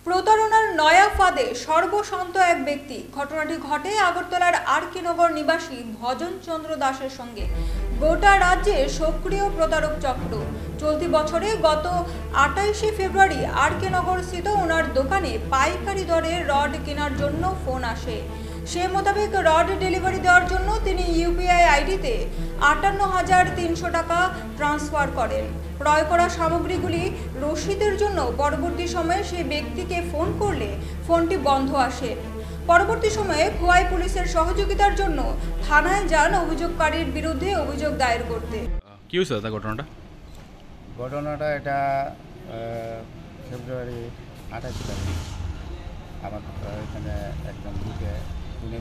প্রতারণার নয়া ফাঁদে সর্বশান্ত এক ব্যক্তি। ঘটনাটি ঘটে আগরতলার আর.কে. নগর নিবাসী ভজন চন্দ্র দাসের সঙ্গে। গোটা রাজ্যে সক্রিয় প্রতারক চক্র। চলতি বছরে গত 28শে ফেব্রুয়ারি আর.কে. নগর স্থিত ওনার দোকানে পাইকারি দরে রড কেনার জন্য ফোন আসে। সে মোতাবেক রড ডেলিভারি দেওয়ার জন্য তিনি ইউপিআই আইডিতে 58,300 টাকা ট্রান্সফার করেন। ক্রয় করা সামগ্রীগুলি রসিদের জন্য পরবর্তী সময়ে সেই ব্যক্তিকে ফোন করলে ফোনটি বন্ধ আসে। পরবর্তী সময়ে খোয়াই পুলিশের সহযোগিতার জন্য থানায় যান অভিযোগকারীর বিরুদ্ধে অভিযোগ দায়ের করতে। কি হয়েছে দাদা ঘটনাটা এটা ফেব্রুয়ারি 28 তারিখ আমার এখানে একজন লোকে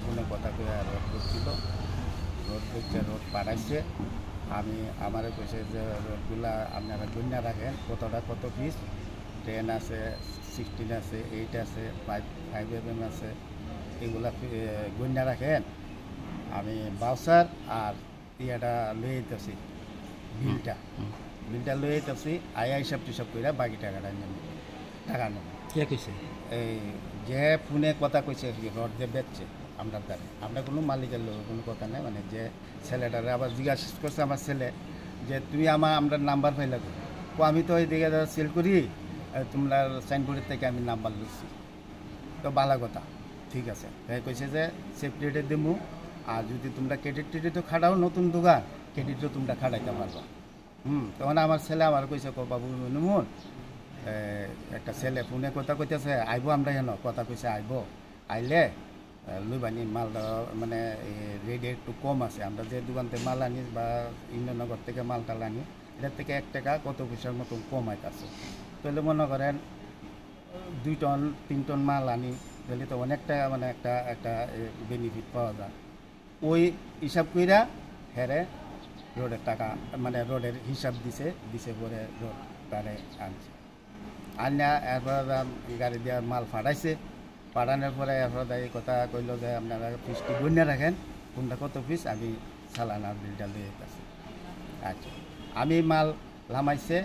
পুনে কথা কয়ে রোড করছিল। রোড করছে, রোড পাঠাইছে। আমি আমারে কইছে যে রোডগুলা আপনারা গণ্যা রাখেন, কত পিস 10 আছে, 16 আছে, 8 আছে, 5 mm আছে, এগুলা গণ্যা রাখেন। আমি বাউসার আর ইয়েটা লয়ে যেতেছি, বিলটা লয়ে যেতেছি, হিসাব টিসাব করে বাকি টাকাটা নেব। টাকা নেব কে কইছে? এই যে ফোনে কথা কইছে রড যে বেচছে আমরা দ্বারে, আমরা কোনো মালিকের লোক কোনো কথা নেই। মানে যে ছেলেটারে আবার জিজ্ঞাসা করছে আমার ছেলে যে তুমি আমরা নাম্বার পাইলা করি? আমি তো ওই দিকে সেল করি, তোমরা সাইনবোর্ডের থেকে আমি নাম্বার লিখছি। তো ভালো কথা, ঠিক আছে। তাই কইছে যে সেপারেটে দেবো, আর যদি তোমরা ক্রেডিটও খাটাও, নতুন দোকান ক্রেডিটও তোমরা খাটাইতে পারবা। তখন আমার ছেলে আমার কইছে বাবু নুমন একটা ছেলে ফোনে কথা কইতেছে আইব, আমরা হেন কথা কইছে আইব, আইলে লইবানি মাল মানে রেট একটু কম আছে। আমরা যে দোকান থেকে মাল আনি বা ইন্দ্রনগর থেকে মালটাল আনি, এটার থেকে 1 টাকা কত পয়সার মতন কম আইতেছে। তাহলে মনে করেন 2 টন 3 টন মাল আনি, তাহলে তো অনেকটা মানে একটা বেনিফিট পাওয়া যায়। ওই হিসাব কইরা হেরে রোডের টাকা মানে রোডের হিসাব দিছে পরে রোড তারে আনছে। আনিয়া এরপর গাড়ি দিয়ে মাল ফাটাইছে। পাঠানোর পরে এরপর এই কথা কইল যে আপনারা পিসটি গণ্যা রাখেন, কোনটা কত পিস, আমি চালানার বিলটা দিয়ে গেছি। আচ্ছা, আমি মাল লামাইছে,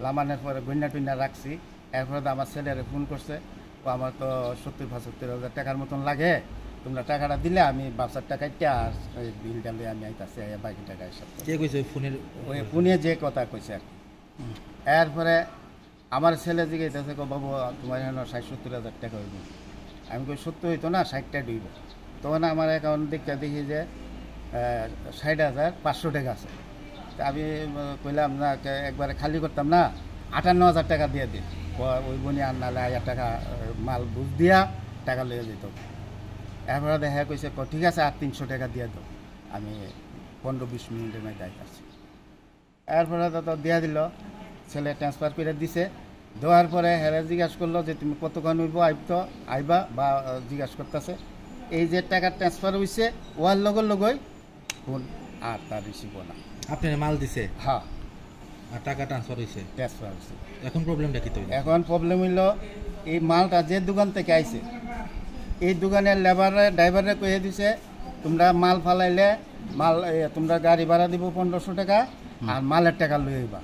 লামানোর পরে গণ্যা টুন্যা রাখছি। এরপরে আমার ছেলেরে ফোন করছে, ও আমার তো 70-75,000 টাকার মতন লাগে, তোমরা টাকাটা দিলে আমি বাচ্চার টাকাইতে আর বিলটা লিয়ে আমি আইতাছি, বাকি টাকা হিসাব ফোনে যে কথা কইছে আর কি। এরপরে আমার ছেলে জিজ্ঞাসা বাবু তোমার এখানে 60-70,000 টাকা হইব। আমি কই 70 হইতো না, 60টা ডুইব। তখন আমার অ্যাকাউন্ট দেখি যে 60,500 টাকা আছে। তা আমি কইলাম না একবারে খালি করতাম না, 58,000 টাকা দিয়ে দিন। ওই বনি আর নাহলে 1,000 টাকা মাল বুঝ দিয়া টাকা লইয়া যেত। এরপরে দেখা কইছে ঠিক আছে আর 300 টাকা দিয়ে দাও, আমি 15-20 মিনিটের মধ্যে যাইতাছি। এরপরে তো দিয়া দিল, ছেলে ট্রান্সফার করে দিছে। দেওয়ার পরে হেরে জিজ্ঞাসা করলো যে তুমি কতক্ষণ হইব আইবা বা জিজ্ঞাসা করতেছে। এই যে টাকা ট্রান্সফার হয়েছে ওয়ার লগই ফোন আর তার রিসিভ না। আপনার মাল দিছে? হ্যাঁ, আর টাকা ট্রান্সফার হয়েছে। এখন প্রবলেমটা কি? এখন প্রবলেম হইল এই মালটা যে দোকান থেকে আইছে, এই দোকানের ড্রাইভারে কয়ে দিছে তোমরা মাল ফালাইলে মাল তোমরা গাড়ি ভাড়া দিব 1500 টাকা আর মালের টাকা লই আইবা।